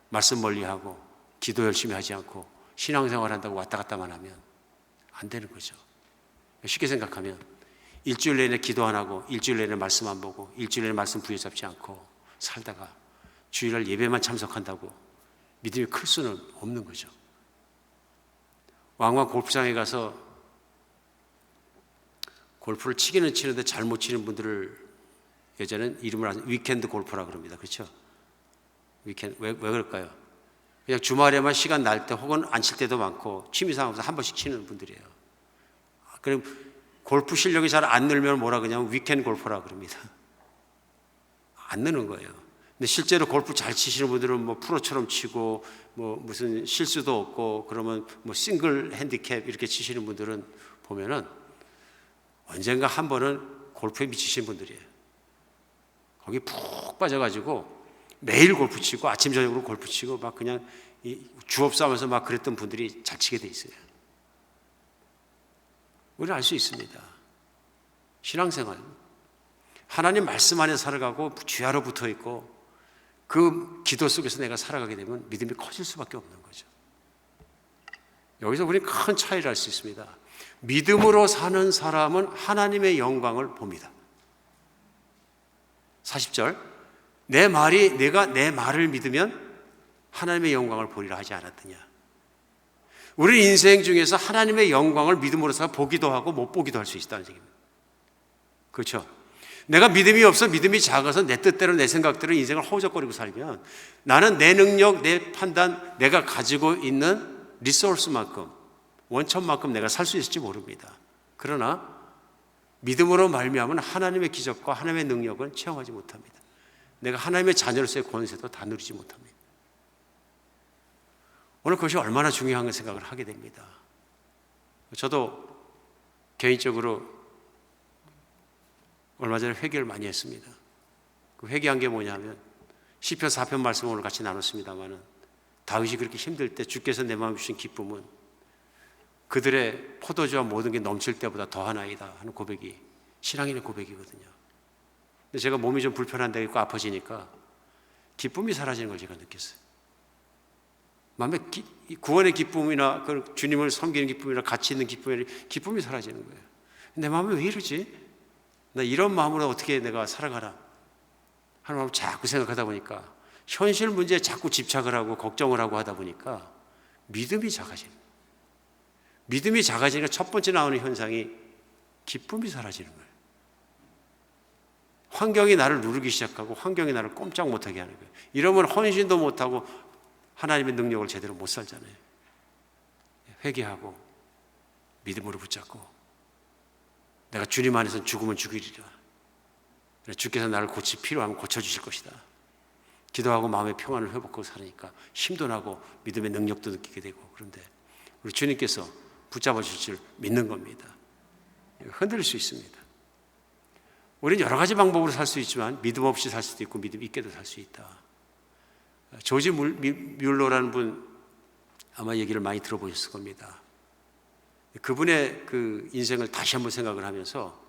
말씀 멀리하고 기도 열심히 하지 않고 신앙생활 한다고 왔다 갔다만 하면 안 되는 거죠. 쉽게 생각하면 일주일 내내 기도 안 하고 일주일 내내 말씀 안 보고 일주일 내내 말씀 부여잡지 않고 살다가 주일날 예배만 참석한다고 믿음이 클 수는 없는 거죠. 왕왕 골프장에 가서 골프를 치기는 치는데 잘못 치는 분들을 예전엔 이름을 아는 위켄드 골퍼라 그럽니다. 그렇죠? 위켄드 왜 그럴까요? 그냥 주말에만 시간 날 때 혹은 안 칠 때도 많고 취미생활에서 한 번씩 치는 분들이에요. 그럼 골프 실력이 잘 안 늘면 뭐라 그러냐면 위켄드 골퍼라 그럽니다. 안 느는 거예요. 근데 실제로 골프 잘 치시는 분들은 뭐 프로처럼 치고 뭐 무슨 실수도 없고 그러면 뭐 싱글 핸디캡 이렇게 치시는 분들은 보면은 언젠가 한 번은 골프에 미치신 분들이에요. 거기 푹 빠져가지고 매일 골프 치고 아침 저녁으로 골프 치고 막 그냥 주업 싸면서 막 그랬던 분들이 잘 치게 돼 있어요. 우리는 알 수 있습니다. 신앙생활 하나님 말씀 안에 살아가고 주야로 붙어 있고 그 기도 속에서 내가 살아가게 되면 믿음이 커질 수밖에 없는 거죠. 여기서 우리는 큰 차이를 알 수 있습니다. 믿음으로 사는 사람은 하나님의 영광을 봅니다. 40절 내가 내 말을 믿으면 하나님의 영광을 보리라 하지 않았느냐. 우리 인생 중에서 하나님의 영광을 믿음으로서 보기도 하고 못 보기도 할 수 있다는 얘기입니다. 그렇죠? 내가 믿음이 없어 믿음이 작아서 내 뜻대로 내 생각대로 인생을 허우적거리고 살면 나는 내 능력, 내 판단, 내가 가지고 있는 리소스만큼 원천만큼 내가 살 수 있을지 모릅니다. 그러나 믿음으로 말미암은 하나님의 기적과 하나님의 능력은 체험하지 못합니다. 내가 하나님의 자녀로서의 권세도 다 누리지 못합니다. 오늘 그것이 얼마나 중요한 생각을 하게 됩니다. 저도 개인적으로 얼마 전에 회개를 많이 했습니다. 그 회개한 게 뭐냐면 시편 4편 말씀을 오늘 같이 나눴습니다마는 다윗이 그렇게 힘들 때 주께서 내 마음에 주신 기쁨은 그들의 포도주와 모든 게 넘칠 때보다 더하나이다 하는 고백이 신앙인의 고백이거든요. 근데 제가 몸이 좀 불편한 데가 있고 아파지니까 기쁨이 사라지는 걸 제가 느꼈어요. 마음에 구원의 기쁨이나 그 주님을 섬기는 기쁨이나 가치 있는 기쁨이 사라지는 거예요. 내 마음이 왜 이러지? 나 이런 마음으로 어떻게 내가 살아가나 하는 마음을 자꾸 생각하다 보니까 현실 문제에 자꾸 집착을 하고 걱정을 하고 하다 보니까 믿음이 작아지는 거예요. 믿음이 작아지니까 첫 번째 나오는 현상이 기쁨이 사라지는 거예요. 환경이 나를 누르기 시작하고 환경이 나를 꼼짝 못하게 하는 거예요. 이러면 헌신도 못하고 하나님의 능력을 제대로 못 살잖아요. 회개하고 믿음으로 붙잡고 내가 주님 안에서 죽으면 죽이리라. 주께서 나를 고칠 필요하면 고쳐주실 것이다. 기도하고 마음의 평안을 회복하고 살으니까 힘도 나고 믿음의 능력도 느끼게 되고, 그런데 우리 주님께서 붙잡아 주실 줄 믿는 겁니다. 흔들릴 수 있습니다. 우리는 여러 가지 방법으로 살 수 있지만 믿음 없이 살 수도 있고 믿음 있게도 살 수 있다. 조지 뮬러라는 분 아마 얘기를 많이 들어보셨을 겁니다. 그분의 그 인생을 다시 한번 생각을 하면서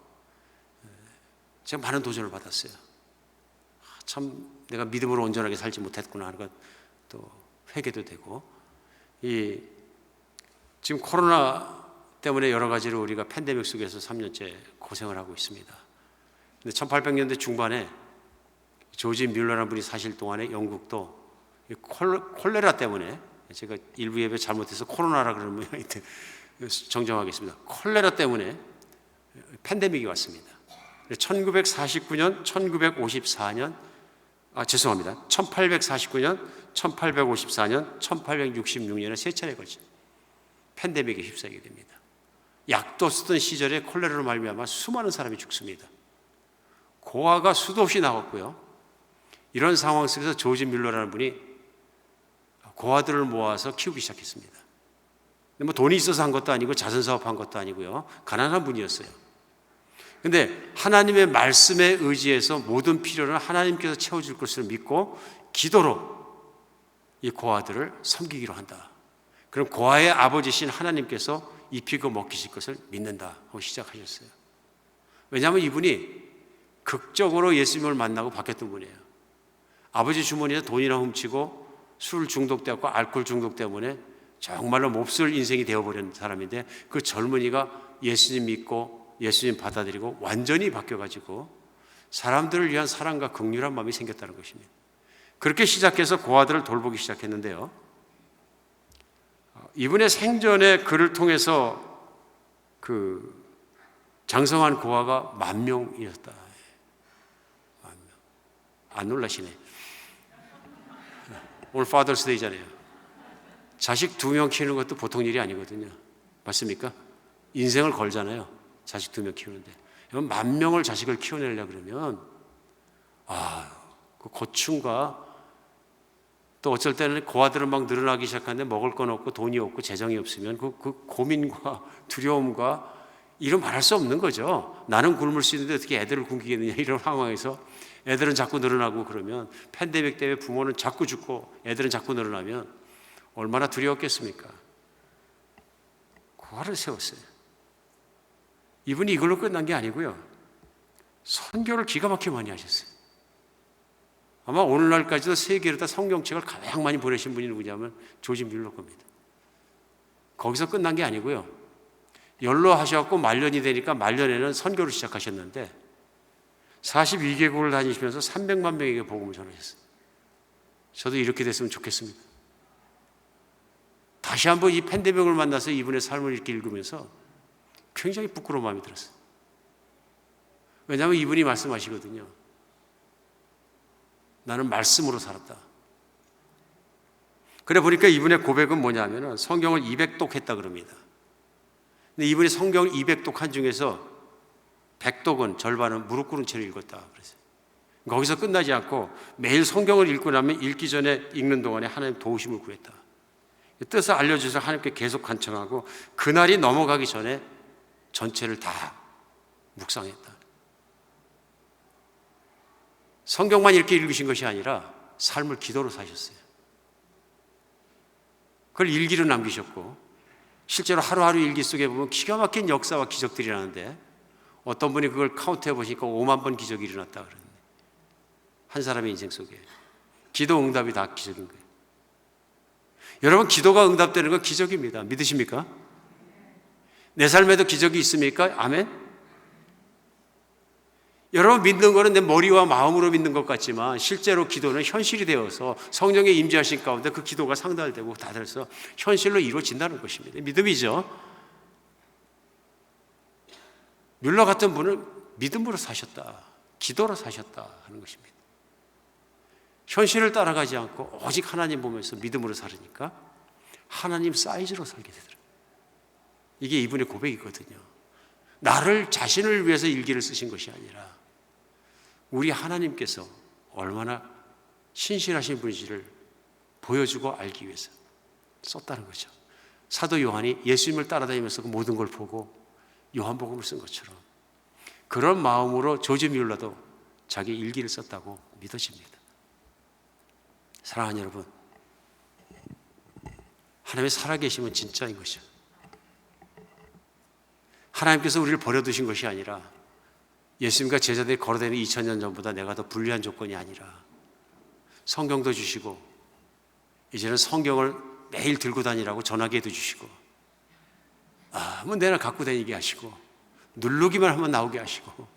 제가 많은 도전을 받았어요. 참 내가 믿음으로 온전하게 살지 못했구나 하는 것 또 회개도 되고, 지금 코로나 때문에 여러 가지로 우리가 팬데믹 속에서 3년째 고생을 하고 있습니다. 근데 1800년대 중반에 조지 뮬러라는 분이 사실 동안에 영국도 콜레라 때문에, 제가 일부 예배 잘못해서 코로나라 그러는 모양인데 정정하겠습니다. 콜레라 때문에 팬데믹이 왔습니다. 1949년, 1849년, 1854년, 1866년에 세 차례 걸친 팬데믹에 휩싸이게 됩니다. 약도 쓰던 시절에 콜레라로 말미암아 수많은 사람이 죽습니다. 고아가 수도 없이 나왔고요. 이런 상황 속에서 조지 뮬러라는 분이 고아들을 모아서 키우기 시작했습니다. 뭐 돈이 있어서 한 것도 아니고 자선사업한 것도 아니고요. 가난한 분이었어요. 근데 하나님의 말씀에 의지해서 모든 필요는 하나님께서 채워줄 것을 믿고 기도로 이 고아들을 섬기기로 한다. 그럼 고아의 아버지신 하나님께서 입히고 먹이실 것을 믿는다 하고 시작하셨어요. 왜냐하면 이분이 극적으로 예수님을 만나고 바뀌었던 분이에요. 아버지 주머니에서 돈이나 훔치고 술 중독되었고 알코올 중독 때문에 정말로 몹쓸 인생이 되어버린 사람인데, 그 젊은이가 예수님 믿고 예수님 받아들이고 완전히 바뀌어가지고 사람들을 위한 사랑과 긍휼한 마음이 생겼다는 것입니다. 그렇게 시작해서 고아들을 돌보기 시작했는데요, 이분의 생전에 그를 통해서 그 장성한 고아가 10,000명이었다. 10,000명. 안 놀라시네. 오늘 파더스데이잖아요. 자식 2명 키우는 것도 보통 일이 아니거든요. 맞습니까? 인생을 걸잖아요. 자식 2명 키우는데. 10,000명을 자식을 키워내려고 그러면 그 고충과 또 어쩔 때는 고아들은 막 늘어나기 시작하는데 먹을 건 없고 돈이 없고 재정이 없으면 그 고민과 두려움과 이런 말할 수 없는 거죠. 나는 굶을 수 있는데 어떻게 애들을 굶기겠느냐, 이런 상황에서 애들은 자꾸 늘어나고, 그러면 팬데믹 때문에 부모는 자꾸 죽고 애들은 자꾸 늘어나면 얼마나 두려웠겠습니까? 고아를 세웠어요. 이분이 이걸로 끝난 게 아니고요, 선교를 기가 막히게 많이 하셨어요. 아마 오늘날까지도 세계로 다 성경책을 가장 많이 보내신 분이 누구냐면 조지 뮬러 겁니다. 거기서 끝난 게 아니고요, 연로하셨고 말년이 되니까 말년에는 선교를 시작하셨는데 42개국을 다니시면서 300만 명에게 복음을 전하셨어요. 저도 이렇게 됐으면 좋겠습니다. 다시 한번 이 팬데믹을 만나서 이분의 삶을 이렇게 읽으면서 굉장히 부끄러운 마음이 들었어요. 왜냐하면 이분이 말씀하시거든요. 나는 말씀으로 살았다. 그래 보니까 이분의 고백은 뭐냐면 성경을 200독 했다 그럽니다. 근데 이분이 성경을 200독 한 중에서 100독은 절반은 무릎 꿇은 채로 읽었다 그랬어요. 거기서 끝나지 않고 매일 성경을 읽고 나면 읽기 전에 읽는 동안에 하나님 도우심을 구했다. 뜻을 알려주셔서 하나님께 계속 간청하고 그날이 넘어가기 전에 전체를 다 묵상했다. 성경만 이렇게 읽으신 것이 아니라 삶을 기도로 사셨어요. 그걸 일기로 남기셨고, 실제로 하루하루 일기 속에 보면 기가 막힌 역사와 기적들이 일어나는데 어떤 분이 그걸 카운트해 보시니까 5만 번 기적이 일어났다 그러는데, 한 사람의 인생 속에 기도 응답이 다 기적인 거예요. 여러분, 기도가 응답되는 건 기적입니다. 믿으십니까? 내 삶에도 기적이 있습니까? 아멘? 여러분, 믿는 거는 내 머리와 마음으로 믿는 것 같지만 실제로 기도는 현실이 되어서 성령의 임재하신 가운데 그 기도가 상달되고 다 돼서 현실로 이루어진다는 것입니다. 믿음이죠. 뮬러 같은 분은 믿음으로 사셨다, 기도로 사셨다 하는 것입니다. 현실을 따라가지 않고 오직 하나님 보면서 믿음으로 살으니까 하나님 사이즈로 살게 되더라고요. 이게 이분의 고백이거든요. 나를 자신을 위해서 일기를 쓰신 것이 아니라 우리 하나님께서 얼마나 신실하신 분인지를 보여주고 알기 위해서 썼다는 거죠. 사도 요한이 예수님을 따라다니면서 그 모든 걸 보고 요한복음을 쓴 것처럼 그런 마음으로 조지 뮬러도 자기 일기를 썼다고 믿어집니다. 사랑하는 여러분, 하나님의 살아계심은 진짜인 것이죠. 하나님께서 우리를 버려두신 것이 아니라 예수님과 제자들이 걸어다니는 2000년 전보다 내가 더 불리한 조건이 아니라 성경도 주시고 이제는 성경을 매일 들고 다니라고 전화기에도 주시고 아무 데나 갖고 다니게 하시고 누르기만 하면 나오게 하시고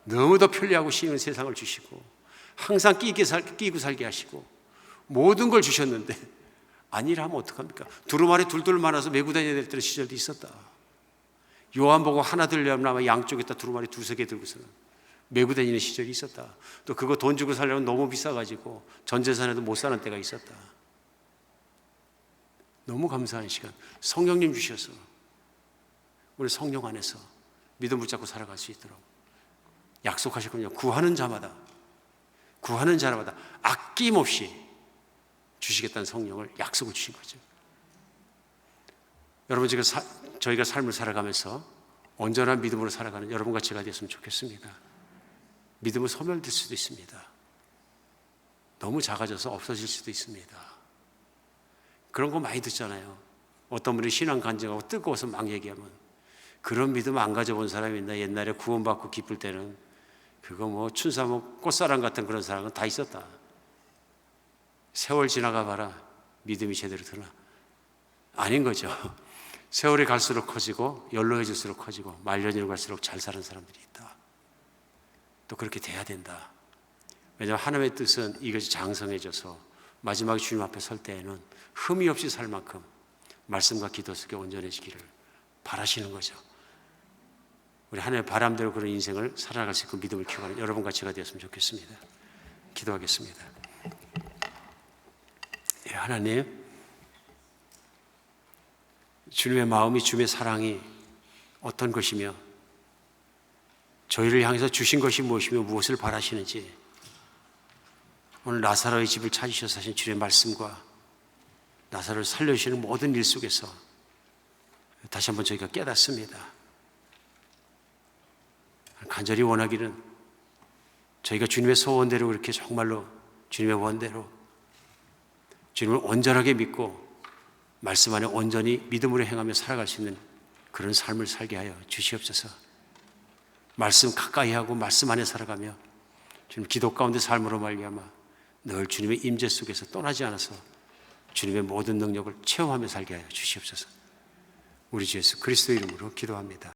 너무 더 편리하고 쉬운 세상을 주시고 항상 끼고 살게 하시고 모든 걸 주셨는데 아니라 하면 어떡합니까? 두루마리 둘둘 말아서 메고 다녀야 될 때는 시절도 있었다. 요한복음 하나 들려면 아마 양쪽에다 두루마리 두세 개 들고서는 메고 다니는 시절이 있었다. 또 그거 돈 주고 살려면 너무 비싸가지고 전 재산에도 못 사는 때가 있었다. 너무 감사한 시간. 성령님 주셔서 우리 성령 안에서 믿음 붙잡고 살아갈 수 있도록 약속하셨군요. 구하는 자마다 아낌없이 주시겠다는 성령을 약속을 주신 거죠. 여러분, 지금 저희가 삶을 살아가면서 온전한 믿음으로 살아가는 여러분과 제가 되었으면 좋겠습니다. 믿음은 소멸될 수도 있습니다. 너무 작아져서 없어질 수도 있습니다. 그런 거 많이 듣잖아요. 어떤 분이 신앙 간증하고 뜨거워서 막 얘기하면 그런 믿음 안 가져본 사람이 있나? 옛날에 구원받고 기쁠 때는 그거 뭐 춘삼목 꽃사랑 같은 그런 사람은 다 있었다. 세월 지나가 봐라. 믿음이 제대로 되나? 아닌 거죠. 세월이 갈수록 커지고 연로해질수록 커지고 말년이 갈수록 잘 사는 사람들이 있다. 또 그렇게 돼야 된다. 왜냐하면 하나님의 뜻은 이것이 장성해져서 마지막에 주님 앞에 설 때에는 흠이 없이 살 만큼 말씀과 기도 속에 온전해지기를 바라시는 거죠. 우리 하나님의 바람대로 그런 인생을 살아갈 수 있고 믿음을 키워가는 여러분과 제가 되었으면 좋겠습니다. 기도하겠습니다. 하나님, 주님의 마음이, 주님의 사랑이 어떤 것이며 저희를 향해서 주신 것이 무엇이며 무엇을 바라시는지 오늘 나사로의 집을 찾으셔서 하신 주님의 말씀과 나사로를 살려주시는 모든 일 속에서 다시 한번 저희가 깨닫습니다. 간절히 원하기는 저희가 주님의 소원대로 그렇게 정말로 주님의 원대로 주님을 온전하게 믿고 말씀 안에 온전히 믿음으로 행하며 살아갈 수 있는 그런 삶을 살게 하여 주시옵소서. 말씀 가까이 하고 말씀 안에 살아가며 주님 기도 가운데 삶으로 말미암아 늘 주님의 임재 속에서 떠나지 않아서 주님의 모든 능력을 체험하며 살게 하여 주시옵소서. 우리 주 예수 그리스도 이름으로 기도합니다.